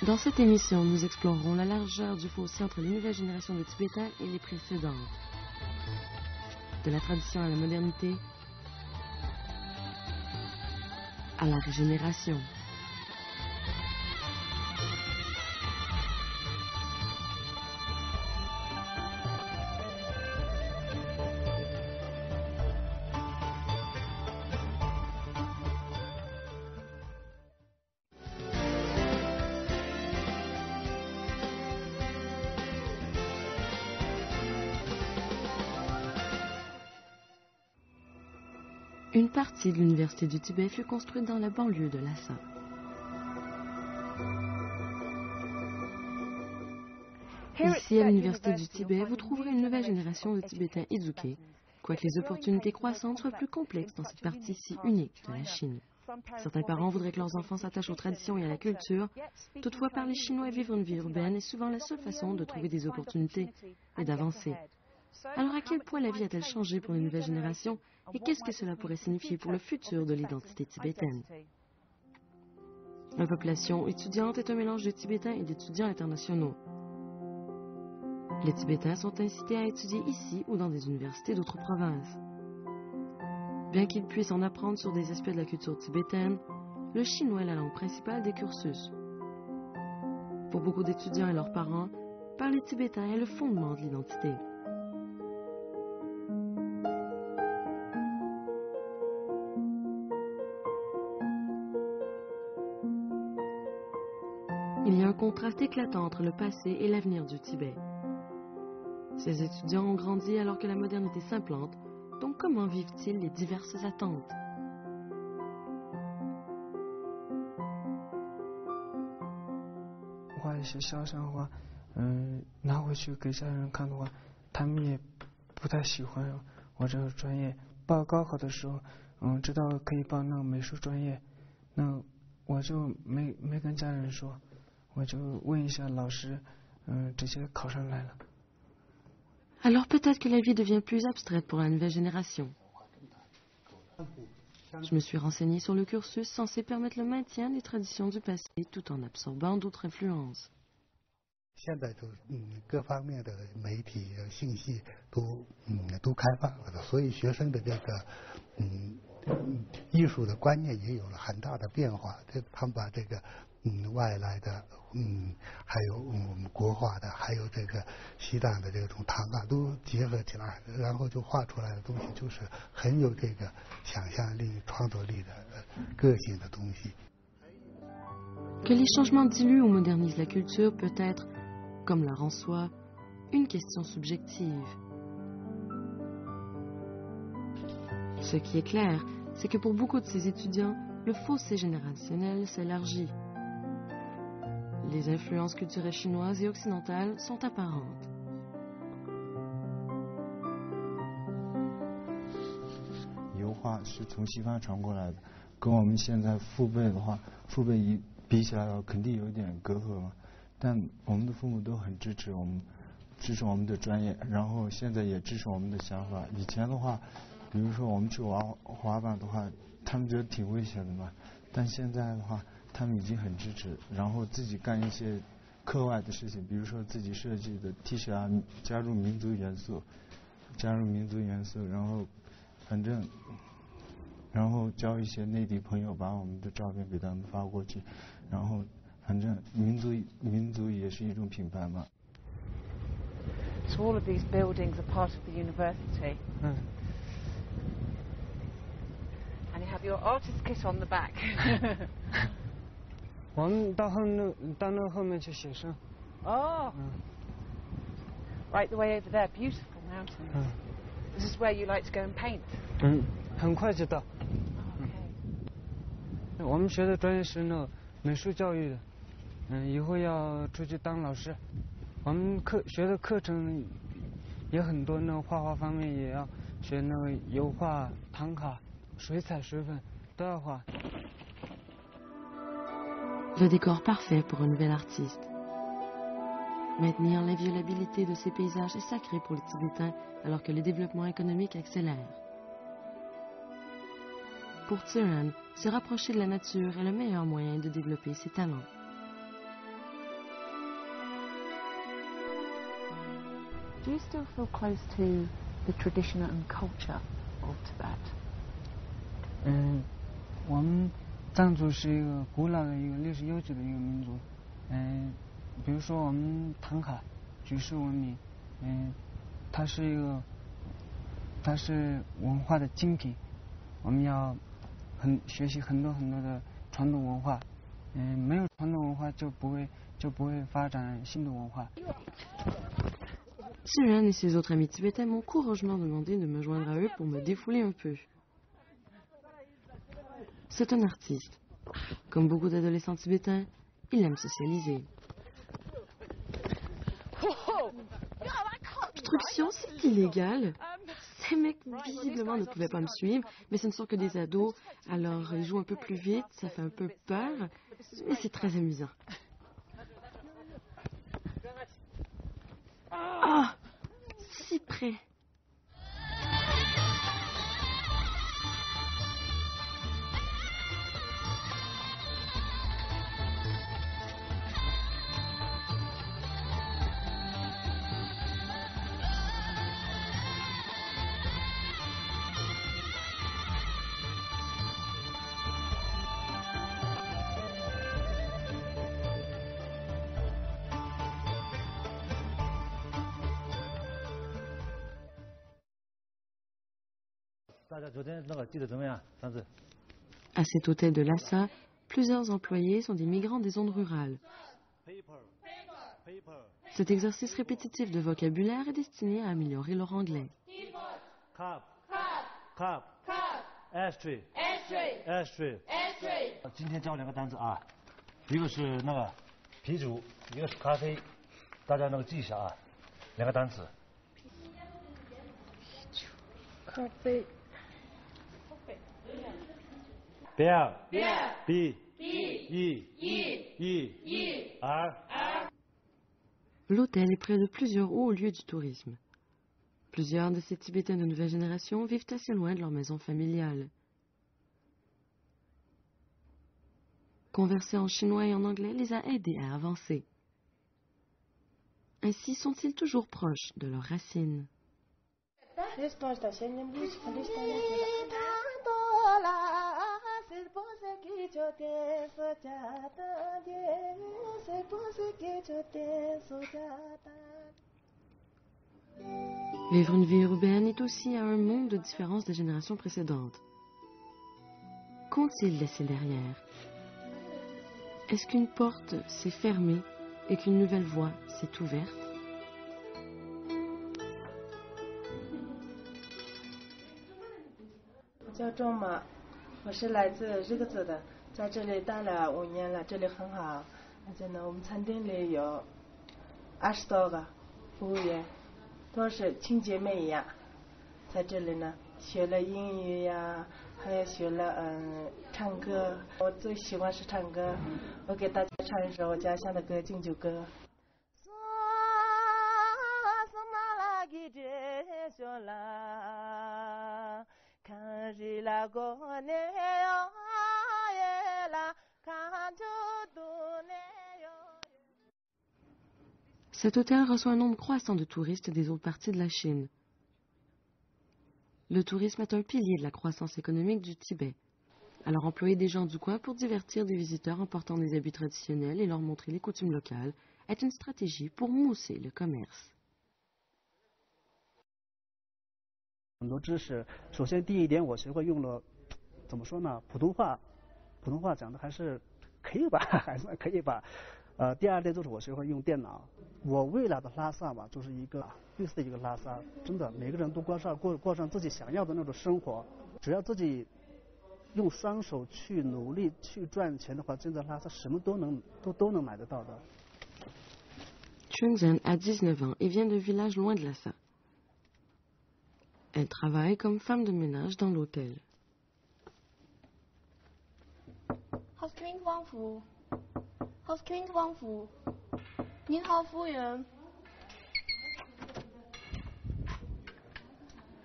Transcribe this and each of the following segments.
Dans cette émission, nous explorerons la largeur du fossé entre les nouvelles générations de Tibétains et les précédentes. De la tradition à la modernité, à la régénération. Une partie de l'Université du Tibet fut construite dans la banlieue de Lhasa. Ici, à l'Université du Tibet, vous trouverez une nouvelle génération de Tibétains éduqués, quoique les opportunités croissantes soient plus complexes dans cette partie si unique de la Chine. Certains parents voudraient que leurs enfants s'attachent aux traditions et à la culture. Toutefois, parler chinois et vivre une vie urbaine est souvent la seule façon de trouver des opportunités et d'avancer. Alors, à quel point la vie a-t-elle changé pour les nouvelles générations et qu'est-ce que cela pourrait signifier pour le futur de l'identité tibétaine? La population étudiante est un mélange de Tibétains et d'étudiants internationaux. Les Tibétains sont incités à étudier ici ou dans des universités d'autres provinces. Bien qu'ils puissent en apprendre sur des aspects de la culture tibétaine, le chinois est la langue principale des cursus. Pour beaucoup d'étudiants et leurs parents, parler tibétain est le fondement de l'identité. Il y a un contraste éclatant entre le passé et l'avenir du Tibet. Ces étudiants ont grandi alors que la modernité s'implante, donc comment vivent-ils les diverses attentes? Alors peut-être que la vie devient plus abstraite pour la nouvelle génération. Je me suis renseignée sur le cursus censé permettre le maintien des traditions du passé tout en absorbant d'autres influences. 现在就各方面的媒体信息都开放了，所以学生的这个艺术的观念也有了很大的变化。他们把这个外来的还有国画的，还有这个西藏的这种唐画都结合起来，然后就画出来的东西就是很有这个想象力、创作力的个性的东西。 Que les changements diluent ou modernisent la culture peut être, comme l'art en soi, une question subjective. Ce qui est clair, c'est que pour beaucoup de ces étudiants, le fossé générationnel s'élargit. Les influences culturelles chinoises et occidentales sont apparentes. 油画是从西方传过来的，跟我们现在父辈的话，父辈比起来的话，肯定有点隔阂嘛。但我们的父母都很支持我们的专业，然后现在也支持我们的想法。以前的话，比如说我们去玩滑板的话，他们觉得挺危险的嘛。但现在的话，他们已经很支持，然后自己干一些课外的事情，比如说自己设计的 T 恤啊，加入民族元素，然后反正。 然后交一些内地朋友，把我们的照片给他们发过去，然后反正民族也是一种品牌嘛。So all of these buildings are part of the university. And you have your artist kit on the back. 我们到那后面去写生。Oh. Right the way over there, beautiful mountains. This is where you like to go and paint. 很快就到。我们学的专业是美术教育的，以后要出去当老师。我们学的课程也很多，画画方面也要学油画、唐卡、水彩、水粉都要画。Le décor parfait pour un nouvel artiste. Maintenir l'inviolabilité de ces paysages est sacré pour les Tibétains alors que le développement économique accélère. Pour Tsiran, se rapprocher de la nature est le meilleur moyen de développer ses talents. Do you still feel close to the tradition and culture of Tibet? 我们藏族是一个古老的一个历史悠久的一个民族。比如说我们唐卡举世闻名，它是文化的精品，我们要学习很多的传统文化。没有传统文化就不会发展新的文化。Siren et ses autres amis tibétains m'ont courageusement demandé de me joindre à eux pour me défouler un peu. C'est un artiste. Comme beaucoup d'adolescents tibétains, il aime socialiser. Obstruction, c'est illégal. Ces mecs, visiblement, ne pouvaient pas me suivre, mais ce ne sont que des ados, alors ils jouent un peu plus vite, ça fait un peu peur, mais c'est très amusant. Ah, si près. À cet hôtel de Lhasa, plusieurs employés sont des migrants des zones rurales. Cet exercice répétitif de vocabulaire est destiné à améliorer leur anglais. L'hôtel est près de plusieurs hauts lieux du tourisme. Plusieurs de ces Tibétains de nouvelle génération vivent assez loin de leur maison familiale. Converser en chinois et en anglais les a aidés à avancer. Ainsi sont-ils toujours proches de leurs racines. Vivre une vie urbaine est aussi à un monde de différence des générations précédentes. Qu'ont-ils laissé derrière? Est-ce qu'une porte s'est fermée et qu'une nouvelle voie s'est ouverte? Cet hôtel reçoit un nombre croissant de touristes des autres parties de la Chine. Le tourisme est un pilier de la croissance économique du Tibet. Alors employer des gens du coin pour divertir des visiteurs en portant des habits traditionnels et leur montrer les coutumes locales est une stratégie pour mousser le commerce. 很多知识，首先第一点，我学会用了，怎么说呢？普通话讲的还是可以吧，还算可以吧。第二点就是我学会用电脑。我未来的拉萨嘛，就是一个类似的一个拉萨，真的每个人都过上自己想要的那种生活，只要自己用双手去努力去赚钱的话，真的拉萨什么都能买得到的。Chunzen a 19 ans et vient d'un village loin de Lhasa. Elle travaille comme femme de ménage dans l'hôtel.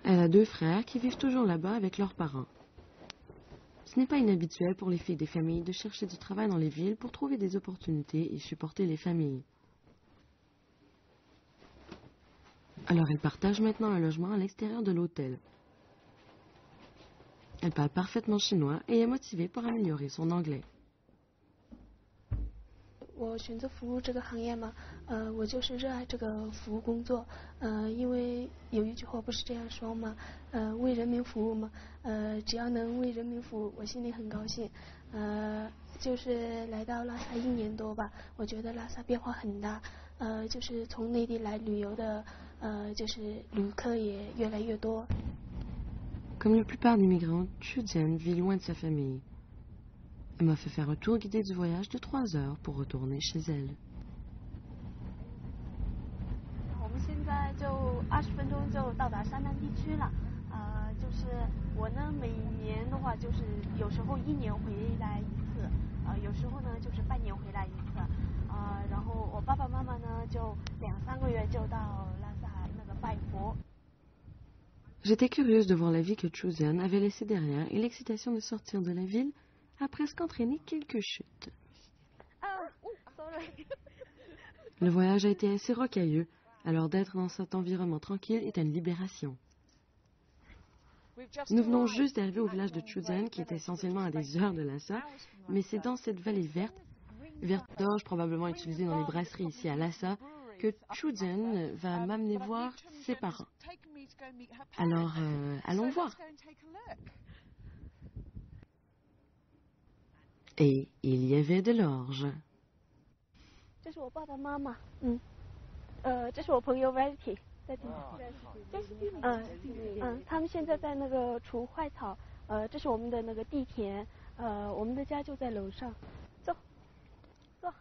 Elle a deux frères qui vivent toujours là-bas avec leurs parents. Ce n'est pas inhabituel pour les filles des familles de chercher du travail dans les villes pour trouver des opportunités et supporter les familles. Alors elle partage maintenant un logement à l'extérieur de l'hôtel. Elle parle parfaitement chinois et est motivée pour améliorer son anglais. 我选择服务这个行业嘛，我就是热爱这个服务工作，因为有一句话不是这样说吗？为人民服务嘛，只要能为人民服务，我心里很高兴。就是来到拉萨1年多吧，我觉得拉萨变化很大，就是从内地来旅游的，就是旅客也越来越多。Comme la plupart des migrants, Chu Jian vit loin de sa famille. Elle m'a fait faire un tour guidé du voyage de 3 heures pour retourner chez elle. 我们现在就20分钟就到达山南地区了，就是我呢每年的话就是有时候1年回来一次，有时候呢就是半年回来一次，然后我爸爸妈妈呢就2-3个月就到拉萨那个拜佛。 J'étais curieuse de voir la vie que Chu Jian avait laissée derrière et l'excitation de sortir de la ville a presque entraîné quelques chutes. Le voyage a été assez rocailleux, alors d'être dans cet environnement tranquille est une libération. Nous venons juste d'arriver au village de Chu Jian, qui est essentiellement à des heures de Lhasa, mais c'est dans cette vallée verte d'orge probablement utilisée dans les brasseries ici à Lhasa, que Chu Jian va m'amener voir ses parents. Alors, allons voir. Et il y avait de l'orge. 这是我爸爸妈妈，这是我朋友 Verity， 在这里，他们现在在那个除坏草，这是我们的那个地田，我们的家就在楼上，走，走。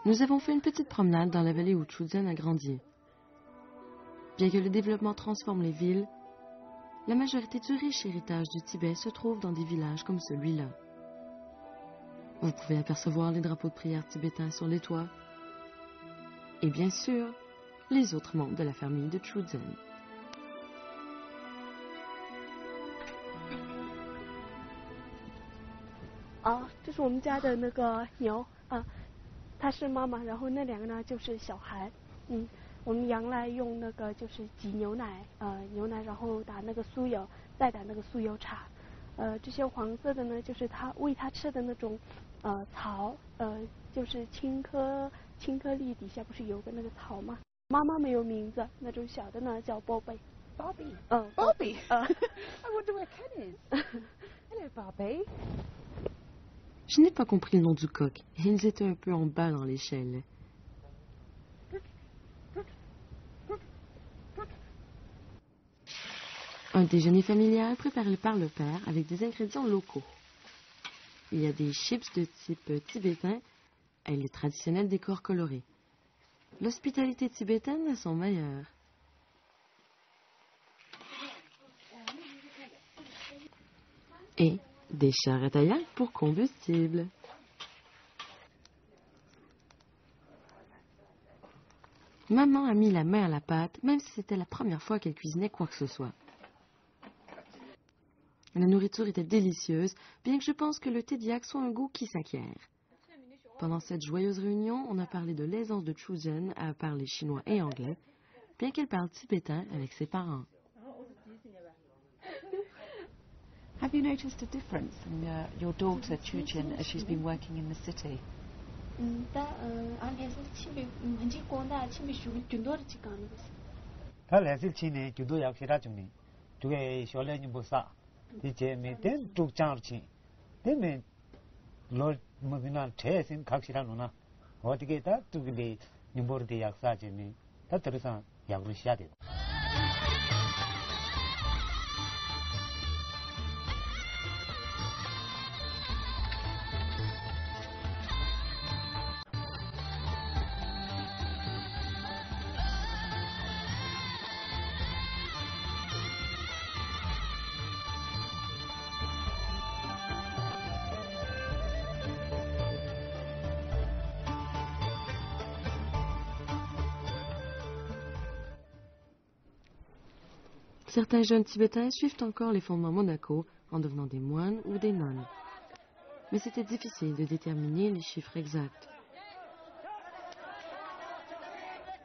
Nous avons fait une petite promenade dans la vallée où Chu Jian a grandi. Bien que le développement transforme les villes, la majorité du riche héritage du Tibet se trouve dans des villages comme celui-là. Vous pouvez apercevoir les drapeaux de prière tibétains sur les toits. Et bien sûr, les autres membres de la famille de Chu Jian. 这是我们家的那个牛啊，它是妈妈，然后那2个呢就是小孩，我们羊来用那个就是挤牛奶，牛奶然后打那个酥油，再打那个酥油茶，这些黄色的呢就是它喂它吃的那种草，就是青稞粒底下不是有个那个草吗？妈妈没有名字，那种小的呢叫宝贝。Bobby. Bobby. I wonder where Ken is. Hello, Bobby. Je n'ai pas compris le nom du coq. Ils étaient un peu en bas dans l'échelle. Un déjeuner familial préparé par le père avec des ingrédients locaux. Il y a des chips de type tibétain et les traditionnels décors colorés. L'hospitalité tibétaine est son meilleur. Et des charretaillacs pour combustible. Maman a mis la main à la pâte, même si c'était la première fois qu'elle cuisinait quoi que ce soit. La nourriture était délicieuse, bien que je pense que le tédiak soit un goût qui s'acquiert. Pendant cette joyeuse réunion, on a parlé de l'aisance de Chu Jian à parler chinois et anglais, bien qu'elle parle tibétain avec ses parents. Have you noticed a difference in your daughter Chu Jian as she's been working in the city? Certains jeunes Tibétains suivent encore les fondements monacaux en devenant des moines ou des nonnes. Mais c'était difficile de déterminer les chiffres exacts.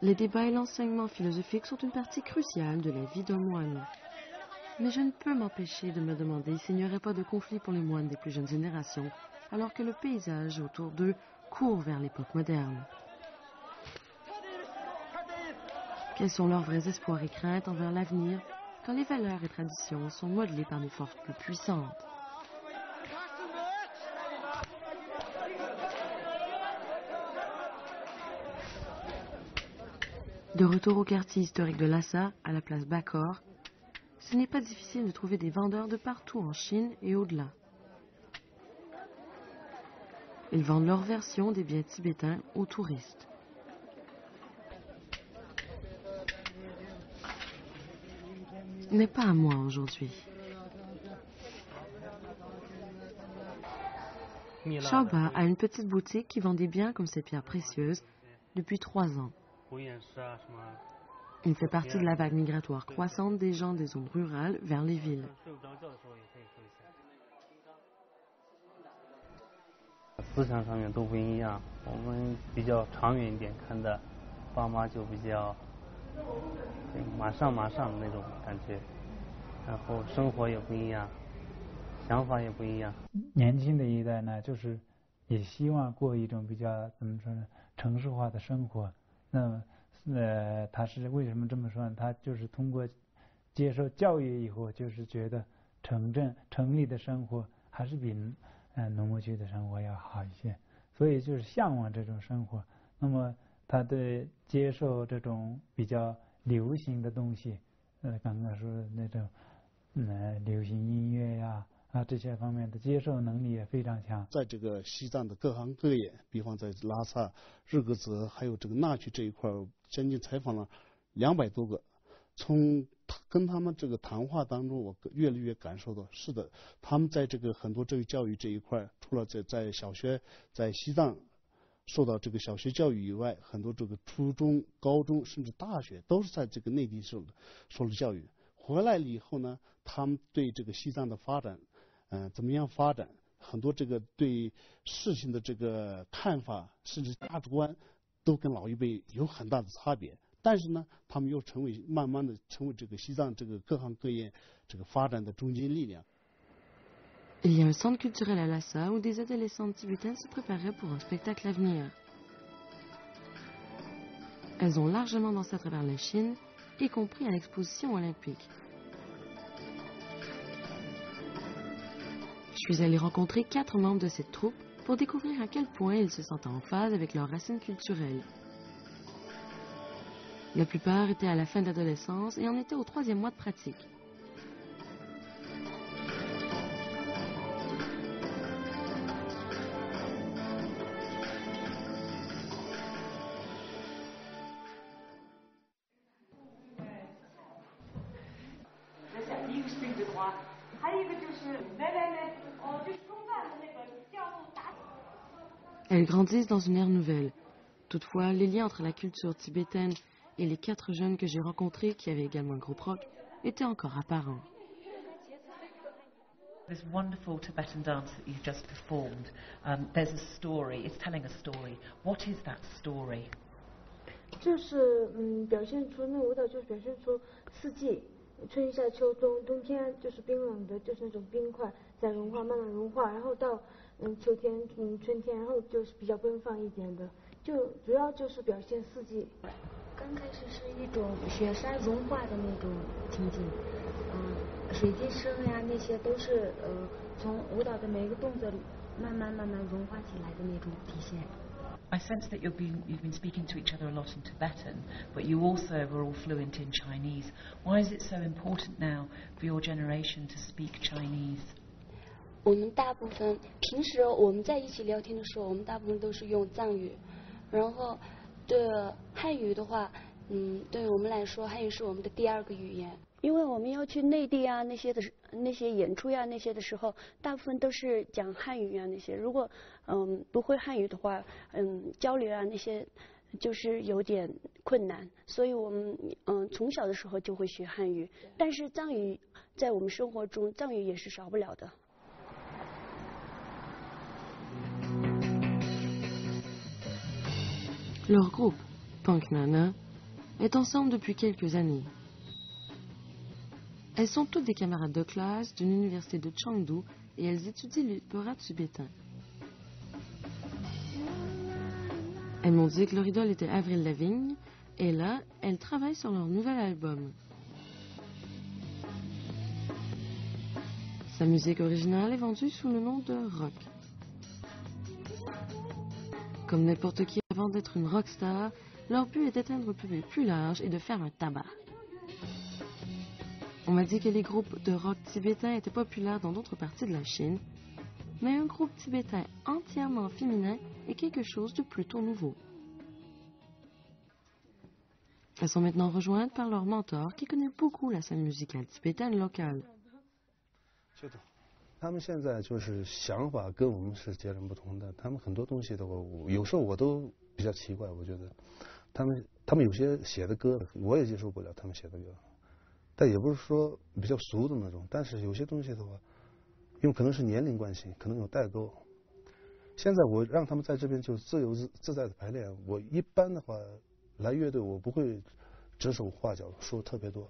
Les débats et l'enseignement philosophique sont une partie cruciale de la vie d'un moine. Mais je ne peux m'empêcher de me demander s'il n'y aurait pas de conflit pour les moines des plus jeunes générations, alors que le paysage autour d'eux court vers l'époque moderne. Quels sont leurs vrais espoirs et craintes envers l'avenir quand les valeurs et traditions sont modelées par des forces plus puissantes? De retour au quartier historique de Lhasa, à la place Bakor, ce n'est pas difficile de trouver des vendeurs de partout en Chine et au-delà. Ils vendent leur version des biens tibétains aux touristes. Mais pas à moi aujourd'hui. Xiaoba a une petite boutique qui vend des biens comme ces pierres précieuses depuis 3 ans. Il fait partie de la vague migratoire croissante des gens des zones rurales vers les villes. 思想上面都不一样，我们比较长远一点看的，爸妈就比较马上的那种感觉，然后生活也不一样，想法也不一样。年轻的一代呢，就是也希望过一种比较怎么说呢，城市化的生活。那么他是为什么这么说呢？他就是通过接受教育以后，就是觉得城里的生活还是比农牧区的生活要好一些，所以就是向往这种生活。那么他对接受这种比较流行的东西，刚刚说的那种流行音乐呀这些方面的接受能力也非常强。在这个西藏的各行各业，比方在拉萨、日喀则还有这个纳曲这一块，将近采访了200多个。从跟他们这个谈话当中，我越来越感受到，是的，他们在这个很多这个教育这一块，除了在小学在西藏受到这个小学教育以外，很多这个初中、高中甚至大学都是在这个内地受了教育。回来了以后呢，他们对这个西藏的发展，怎么样发展，很多这个对事情的这个看法，甚至价值观，都跟老一辈有很大的差别。但是呢，他们又慢慢的成为这个西藏这个各行各业这个发展的中坚力量。Il y a un centre culturel à Lhasa où des adolescentes tibétaines se préparaient pour un spectacle à venir. Elles ont largement dansé à travers la Chine, y compris à l'exposition olympique. Je suis allée rencontrer 4 membres de cette troupe pour découvrir à quel point ils se sentent en phase avec leurs racines culturelles. La plupart étaient à la fin de l'adolescence et en étaient au 3e mois de pratique. Elles grandissent dans une ère nouvelle. Toutefois, les liens entre la culture tibétaine et les 4 jeunes que j'ai rencontrés, qui avaient également un groupe rock, étaient encore apparents. This wonderful Tibetan dance that you've just performed, there's a story, it's telling a story. What is that story? 就是表现出那舞蹈就是表现出四季，春夏秋冬，冬天就是冰冷的，就是那种冰块在融化，慢慢融化，然后到秋天春天，然后就是比较奔放一点的，就主要就是表现四季。刚开始是一种雪山融化的那种情景，水晶声呀那些都是从舞蹈的每一个动作里慢慢融化起来的那种体现。I sense that you've been speaking to each other a lot in Tibetan, but you also were all fluent in Chinese. Why is it so important now for your generation to speak Chinese? 我们大部分平时我们在一起聊天的时候，我们大部分都是用藏语，然后对汉语的话，对于我们来说，汉语是我们的第2个语言。因为我们要去内地啊那些演出呀那些的时候，大部分都是讲汉语啊那些。如果不会汉语的话，交流啊那些就是有点困难。所以我们从小的时候就会学汉语，但是藏语在我们生活中，藏语也是少不了的。Leur groupe, Punk Nana, est ensemble depuis quelques années. Elles sont toutes des camarades de classe d'une université de Chengdu et elles étudient l'opéra tibétain. Elles m'ont dit que leur idole était Avril Lavigne et là, elles travaillent sur leur nouvel album. Sa musique originale est vendue sous le nom de rock. Comme n'importe qui avant d'être une rockstar, leur but est d'atteindre un public plus large et de faire un tabac. On m'a dit que les groupes de rock tibétains étaient populaires dans d'autres parties de la Chine, mais un groupe tibétain entièrement féminin est quelque chose de plutôt nouveau. Elles sont maintenant rejointes par leur mentor qui connaît beaucoup la scène musicale tibétaine locale. 他们现在就是想法跟我们是截然不同的，他们很多东西的话，有时候我都比较奇怪，我觉得他们有些写的歌，我也接受不了他们写的歌，但也不是说比较俗的那种，但是有些东西的话，因为可能是年龄关系，可能有代沟。现在我让他们在这边就自由自在的排练，我一般的话来乐队我不会指手画脚说特别多，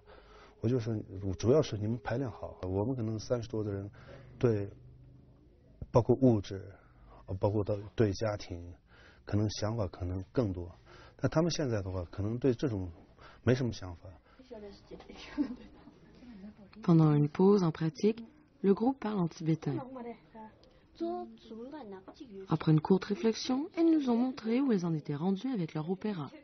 我就是主要是你们排练好，我们可能30多的人。 对，包括物质，包括对家庭，可能想法可能更多。但他们现在的话，可能对这种没什么想法。Pendant une pause en pratique, le groupe parle en tibétain. Après une courte réflexion, elles nous ont montré où elles en étaient rendues avec leur opéra. «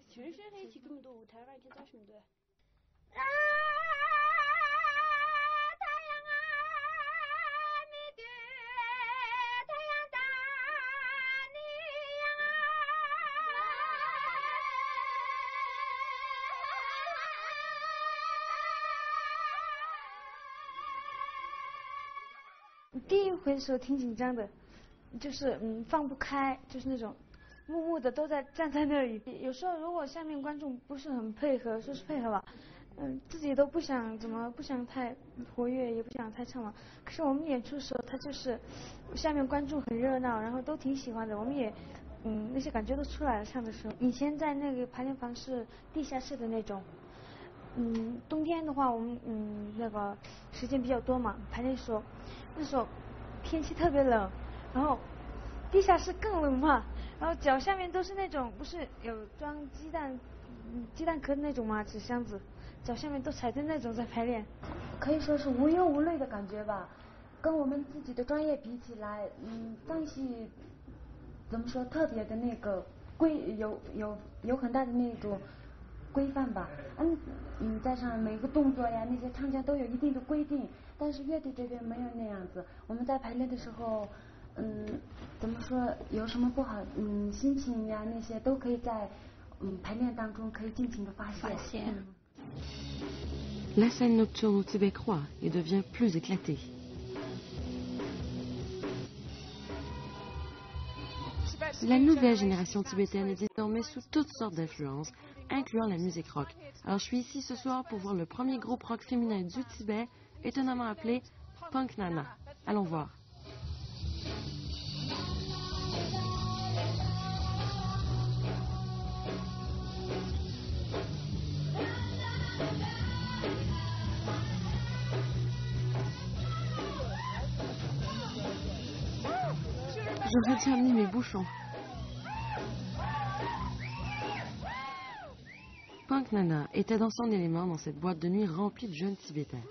第一回的时候挺紧张的，就是放不开，就是那种木木的都在站在那里。有时候如果下面观众不是很配合，说是配合吧，自己都不想太活跃，也不想太唱嘛。可是我们演出的时候，他就是下面观众很热闹，然后都挺喜欢的，我们也那些感觉都出来了。唱的时候，以前在那个排练房是地下室的那种。 冬天的话，我们那个时间比较多嘛，排练的时候，那时候天气特别冷，然后地下室更冷嘛，然后脚下面都是那种不是有装鸡蛋壳的那种嘛纸箱子，脚下面都踩着那种在排练，可以说是无忧无虑的感觉吧。跟我们自己的专业比起来，藏戏怎么说特别的那个有很大的那种。 规范吧，加上每个动作呀，那些唱腔都有一定的规定，但是乐队这边没有那样子。我们在排练的时候，怎么说，有什么不好，心情呀那些都可以在排练当中可以尽情的发泄。La scène nocturne au Tibet croît et devient plus éclatée. La nouvelle génération tibétaine est désormais sous toutes sortes d'influences, incluant la musique rock. Alors je suis ici ce soir pour voir le premier groupe rock féminin du Tibet, étonnamment appelé Punk Nana. Allons voir. J'aurais dû amener mes bouchons. Punk Nana était dans son élément dans cette boîte de nuit remplie de jeunes Tibétains.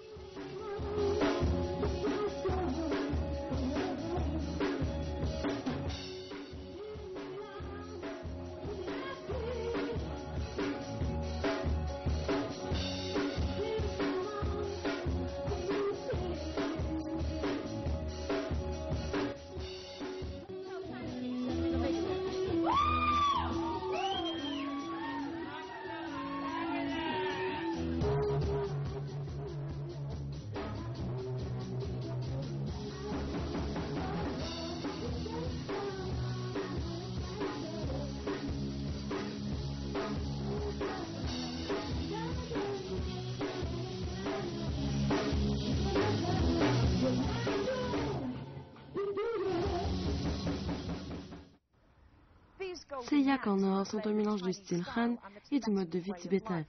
Ces yaks en or sont un mélange du style Han et du mode de vie tibétain.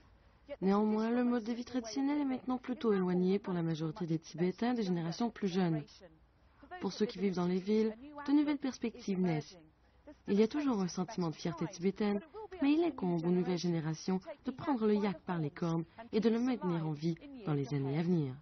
Néanmoins, le mode de vie traditionnel est maintenant plutôt éloigné pour la majorité des Tibétains des générations plus jeunes. Pour ceux qui vivent dans les villes, de nouvelles perspectives naissent. Il y a toujours un sentiment de fierté tibétaine, mais il incombe aux nouvelles générations de prendre le yak par les cornes et de le maintenir en vie dans les années à venir.